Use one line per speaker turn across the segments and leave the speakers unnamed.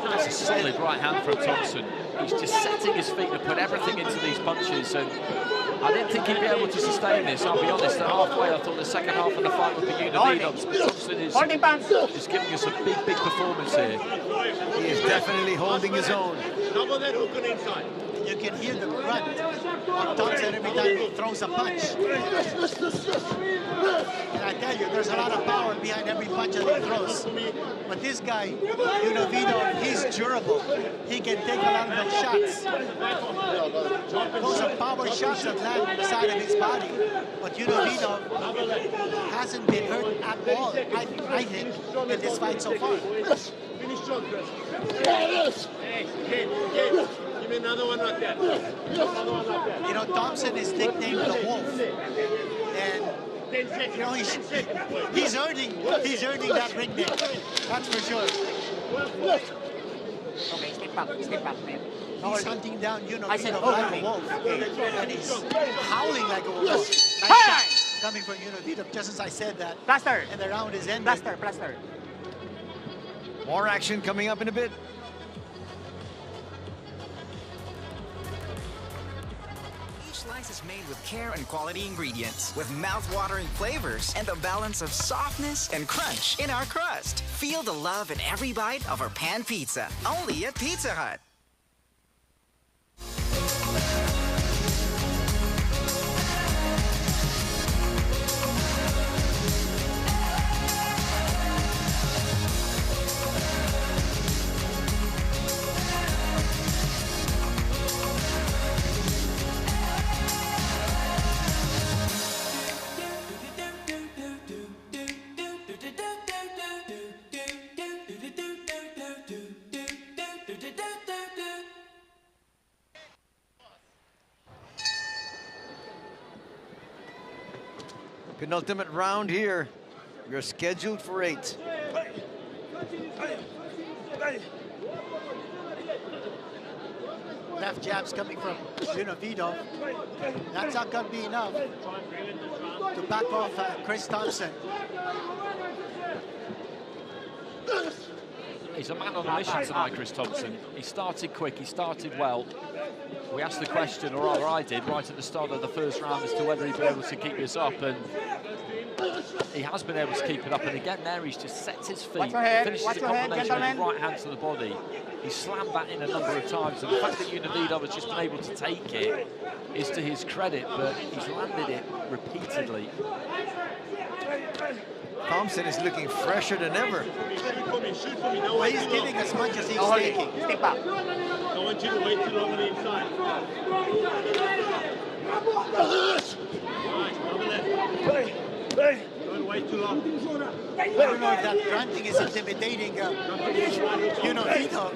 That's a solid right hand from Thompson. He's just setting his feet to put everything into these punches, and I didn't think he'd be able to sustain this. I'll be honest, at halfway I thought the second half of the fight would be Univinov's, but Thompson is giving us a big performance here.
He is definitely holding his own.
Double that hook on inside. You can hear the grunt of Thompson every time he throws a punch. And I tell you, there's a lot of power behind every punch that he throws. But this guy, Univinov, he's durable. He can take a lot of those shots. Those are power shots that land on the side of his body. But Univinov hasn't been hurt at all, I think, in this fight so far. Finish strong, Chris. Hey, give me another one like that. You know, Thompson is nicknamed the Wolf. And you know, he's earning that ring name. That's for sure.
Okay, step back, man.
He's hunting down Univinov like a wolf. And he's howling like a wolf. Nice shot coming from Univinov, just as I said that.
Plaster.
And the round is ended.
Plaster.
More action coming up in a bit.
Each slice is made with care and quality ingredients, with mouth-watering flavors and the balance of softness and crunch in our crust. Feel the love in every bite of our pan pizza, only at Pizza Hut.
Penultimate round here. You're scheduled for 8.
Left jabs coming from Univinov. That's not going to be enough to back off Chris Thompson.
He's a man on a mission tonight, Chris Thompson. He started quick, he started well. We asked the question, or rather I did, right at the start of the first round as to whether he'd be able to keep this up, and he has been able to keep it up. And again there, he's just sets his feet, finishes the combination with the right hand to the body. He slammed that in a number of times, and the fact that Univinov has just been able to take it is to his credit, but he's landed it repeatedly.
Thompson is looking fresher than ever.
Shoot for me. Well, he's giving as much as he's taking.
Step up.
I want you to wait too long on the inside. Don't wait too long. I don't know if that grunting is intimidating Univinov.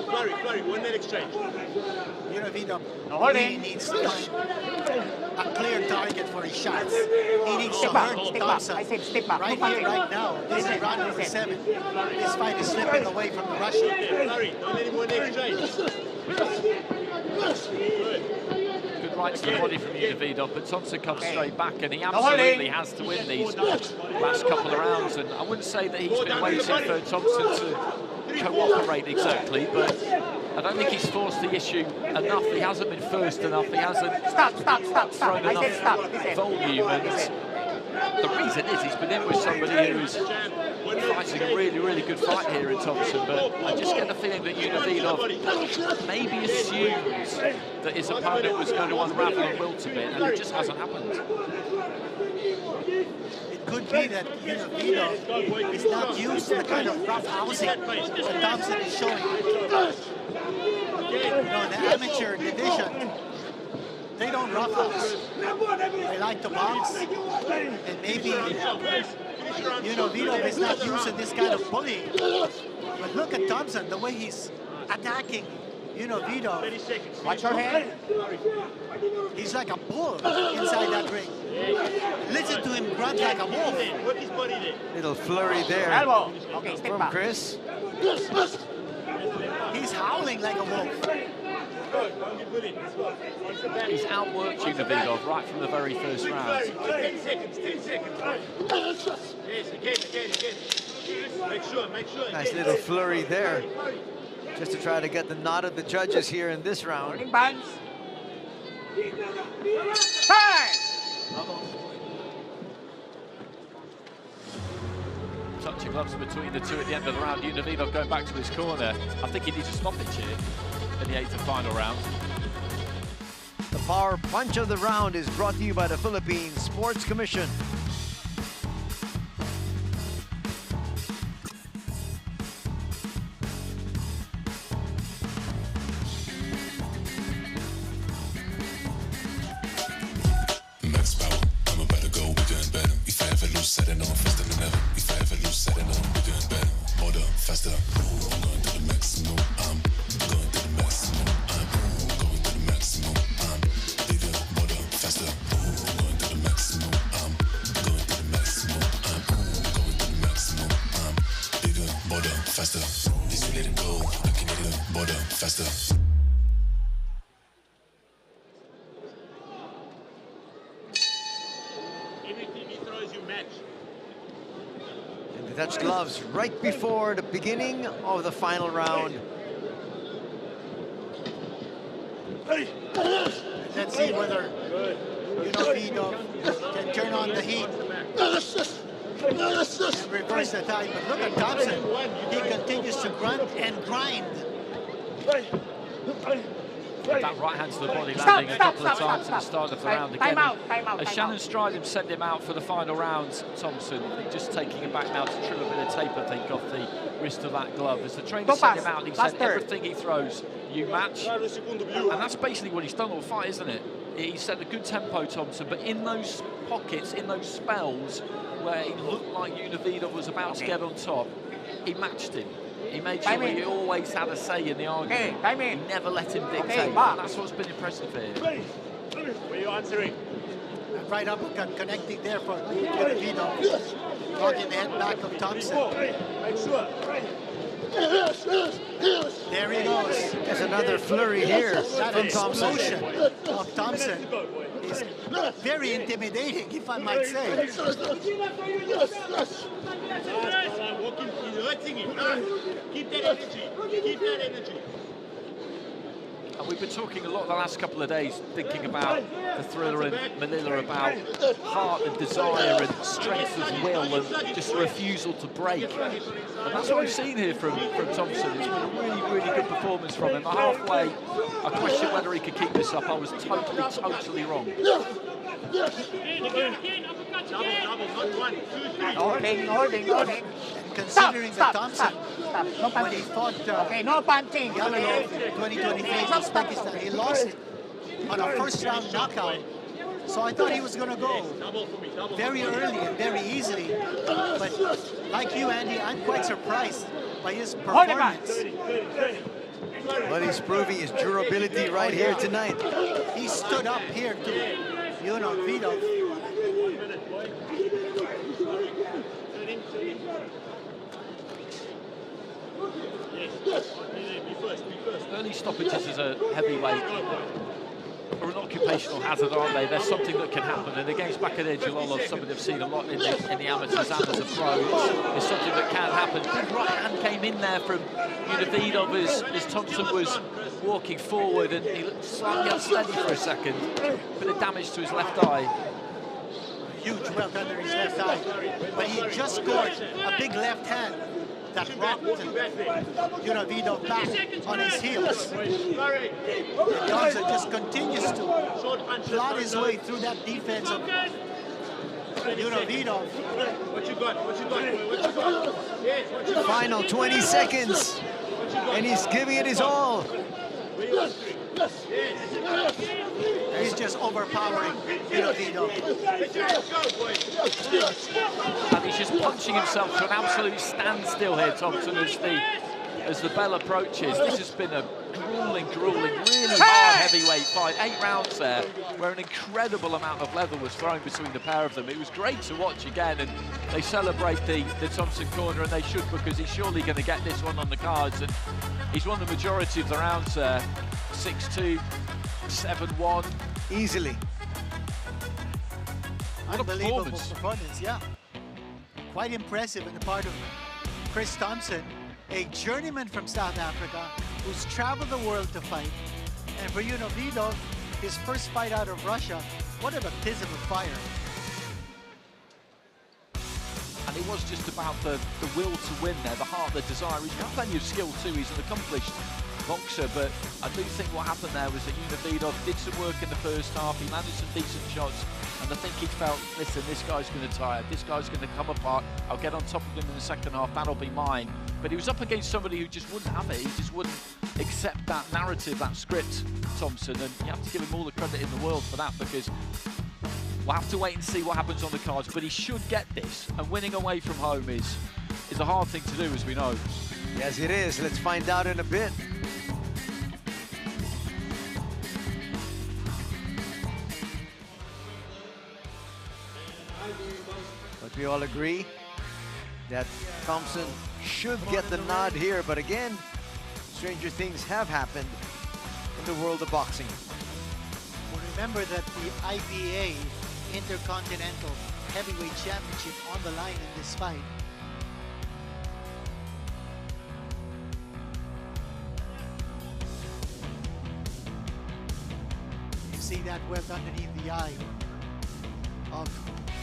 Flurry, 1 minute exchange. Univinov really needs to find a clear target for his shots. He needs to hurt Thompson right here, right now. This is round number 7. This fight is slipping away from the Russian. Flurry, don't let him win the exchange.
Good right to the body from Univinov, but Thompson comes straight back, and he absolutely has to win these last couple of rounds. And I wouldn't say that he's been waiting for Thompson to cooperate exactly, but I don't think he's forced the issue enough. He hasn't been first enough. He hasn't thrown enough volume. And the reason is he's been in with somebody who's fighting a really good fight here in Thompson. But I just get the feeling that Univinov maybe assumes that his opponent was going to unravel and wilt a bit, and it just hasn't happened.
It could be that Univinov is not used to the kind of rough housing that Thompson is showing. You know, the amateur division, they don't rough house. They like to box, and maybe Univinov is not used to this kind of bullying. But look at Thompson, the way he's attacking Univinov.
Watch your hand.
He's like a bull inside that ring. Listen to him grunt like a wolf.
Little flurry there.
Elbow. Okay, step
from
back.
Chris.
He's howling like a wolf.
He's outworked Univinov right from the very first round.
10 seconds. Yes, again.
Nice little flurry there, just to try to get the nod of the judges here in this round.
Holding bands. Time!
Touching gloves between the two at the end of the round. Unividov going back to his corner. I think he needs a stoppage here in the 8th and final round.
The power punch of the round is brought to you by the Philippine Sports Commission.
Max power, I'm about to go bigger and better. If I ever lose, set it on faster than ever. If I ever lose, set it on bigger and better. Harder, faster. I'm going to the maximum. I'm going to the maximum. I'm going to the maximum. I'm bigger, harder, faster. I'm going to the maximum. I'm going to the maximum. I'm going to the maximum. I'm bigger, harder, faster. This you let it go. I can get it harder, faster.
And the touch gloves right before the beginning of the final round.
Let's see whether Unividov can turn on the heat and reverse the tide. But look at Thompson. He continues to grunt and grind.
That right hand to the body landing a couple of times at the start of the round again.
Time out.
As Shannon Stridham sent him out for the final round, Thompson, just taking him back now to trim a bit of tape, I think, off the wrist of that glove. As the trainer sent him out, he said everything he throws, you match. And that's basically what he's done all fight, isn't it? He set a good tempo, Thompson, but in those pockets, in those spells where it looked like Unividov was about to get on top, he matched him. He made sure he always had a say in the argument. He never let him dictate. And that's what's been impressive here.
Were you answering?
Right uppercut connecting there for Unividov. Blocking the head back of Thompson.
Make sure.
There he goes.
There's another flurry here
That
from Thompson.
explosion of Thompson is very intimidating, if I might say.
Keep that energy. Keep that energy.
And we've been talking a lot the last couple of days, thinking about the Thrilla in Manila, about heart and desire and strength of will and just a refusal to break. And that's what we've seen here from Thompson. It's been a really, really good performance from him. Halfway, I questioned whether he could keep this up. I was totally wrong.
Holding.
Considering that Thompson,
Stop.
when he fought
No punching.
Yamanov in 2023 in Uzbekistan, he lost it on a first-round knockout. So I thought he was going to go very early and very easily. But like you, Andy, I'm quite surprised by his performance.
But he's proving his durability right here tonight.
He stood up here to Unividov.
Early stoppages as a heavyweight are an occupational hazard, aren't they? There's something that can happen, and against Bakare Jalolov, something they've seen a lot in the amateurs and as a pro, it's something that can happen. Big right hand came in there from Unividov as Thompson was walking forward, and he looked slightly unsteady for a second. Bit of damage to his left eye.
Huge welt under his left eye. But he just scored a big left hand that rocked Unividov back on his heels. And Thompson just continues to plot his way through that defense of Unividov.
What you got? Yes, what you got?
Final 20 seconds, and he's giving it his all.
He's just overpowering Unividov.
And he's just punching himself to an absolute standstill here, Thompson, as the bell approaches. This has been a grueling, really hard heavyweight fight. 8 rounds there, where an incredible amount of leather was thrown between the pair of them. It was great to watch again, and they celebrate the Thompson corner, and they should, because he's surely going to get this one on the cards. And he's won the majority of the rounds there. 6-2, 7-1.
Easily.
Unbelievable performance, yeah. Quite impressive on the part of Chris Thompson, a journeyman from South Africa who's traveled the world to fight. And for Vidov, his first fight out of Russia, what a baptism of fire.
And it was just about the will to win there, the heart, the desire. He's got plenty of skill too. He's an accomplished boxer, but I do think what happened there was that Vidov did some work in the first half. He landed some decent shots, and I think he felt, listen, this guy's going to tire. This guy's going to come apart. I'll get on top of him in the second half. That'll be mine. But he was up against somebody who just wouldn't have it. He just wouldn't accept that narrative, that script, Thompson. And you have to give him all the credit in the world for that, because we'll have to wait and see what happens on the cards. But he should get this, and winning away from home is a hard thing to do, as we know.
Yes, it is. Let's find out in a bit. But we all agree that Thompson should get the nod here. But again, stranger things have happened in the world of boxing.
Well, remember that the IBA Intercontinental Heavyweight Championship on the line in this fight. You see that welt underneath the eye of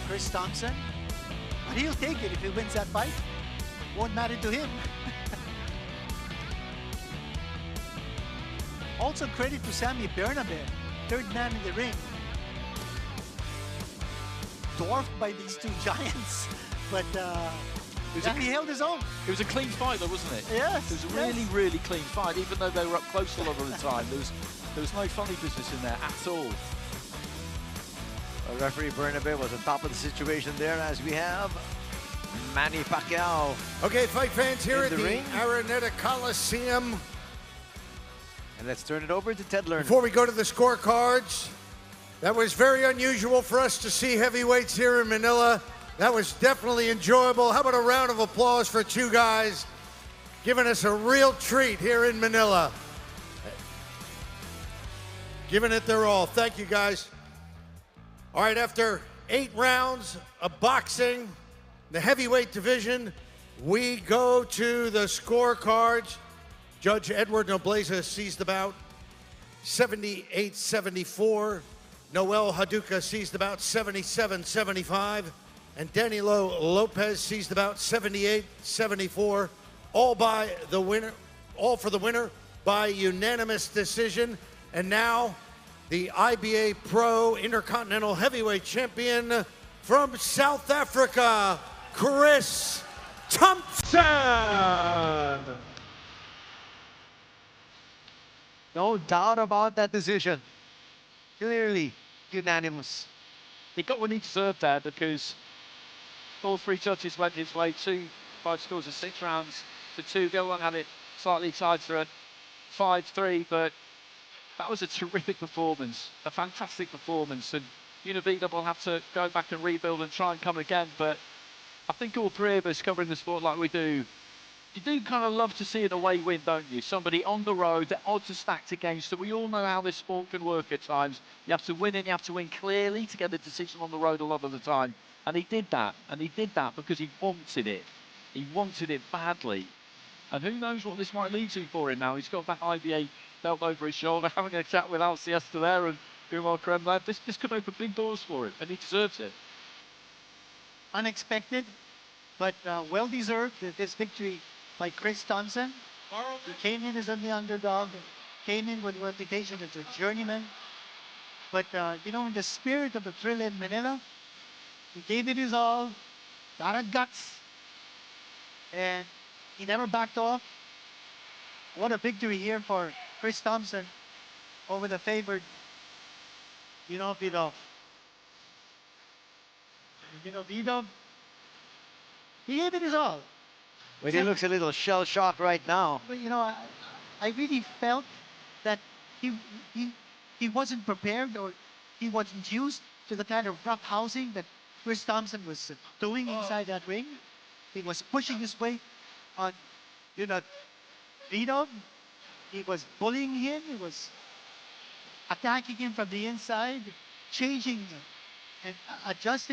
Chris Thompson, but he'll take it if he wins that fight. Won't matter to him. Also credit to Sammy Bernabe, third man in the ring. Dwarfed by these two giants, but he held his own.
It was a clean fight though, wasn't it?
Yes.
It was a really, really clean fight, even though they were up close a lot of the time. There was no funny business in there at all.
Referee Bernabe was on top of the situation there, as we have Manny Pacquiao.
Okay, fight fans, here at
the
the
ring.
Araneta Coliseum.
And let's turn it over to Ted Lerner.
Before we go to the scorecards, that was very unusual for us to see heavyweights here in Manila. That was definitely enjoyable. How about a round of applause for two guys giving us a real treat here in Manila. Giving it their all. Thank you, guys. All right, after 8 rounds of boxing, the heavyweight division, we go to the scorecards. Judge Edward Nobleza sees the bout 78-74. Noel Haduka sees the bout 77-75. And Danilo Lopez sees the bout 78-74. All for the winner by unanimous decision. And now, the IBA Pro Intercontinental Heavyweight Champion from South Africa, Chris Thompson.
No doubt about that decision. Clearly unanimous.
He got what he deserved there, because all 3 judges went his way. 2 fight scores of 6 rounds to 2. The other one had it slightly tighter at 5-3, but that was a terrific performance, a fantastic performance, and Vidov will have to go back and rebuild and try and come again. But I think all 3 of us covering the sport like we do, you do kind of love to see an away win, don't you? Somebody on the road, the odds are stacked against it. We all know how this sport can work at times. You have to win, and you have to win clearly to get the decision on the road a lot of the time. And he did that, because he wanted it. He wanted it badly. And who knows what this might lead to for him now. He's got that IBA belt over his shoulder, having a chat with Alciesta there and Umar Kremlin. This could open big doors for him, and he deserves it.
Unexpected, but well-deserved, this victory by Chris Thompson. He came in as the underdog, came in with a reputation as a journeyman. But, in the spirit of the Thrilla in Manila, he gave it his all, got guts, and he never backed off. What a victory here for Chris Thompson over the favored Vidov. Vidov, he gave it his all.
But he looks a little shell-shocked right now.
But I really felt that he wasn't prepared, or he wasn't used to the kind of rough housing that Chris Thompson was doing inside that ring. He was pushing his way on, Vidov. He was bullying him. He was attacking him from the inside, changing and adjusting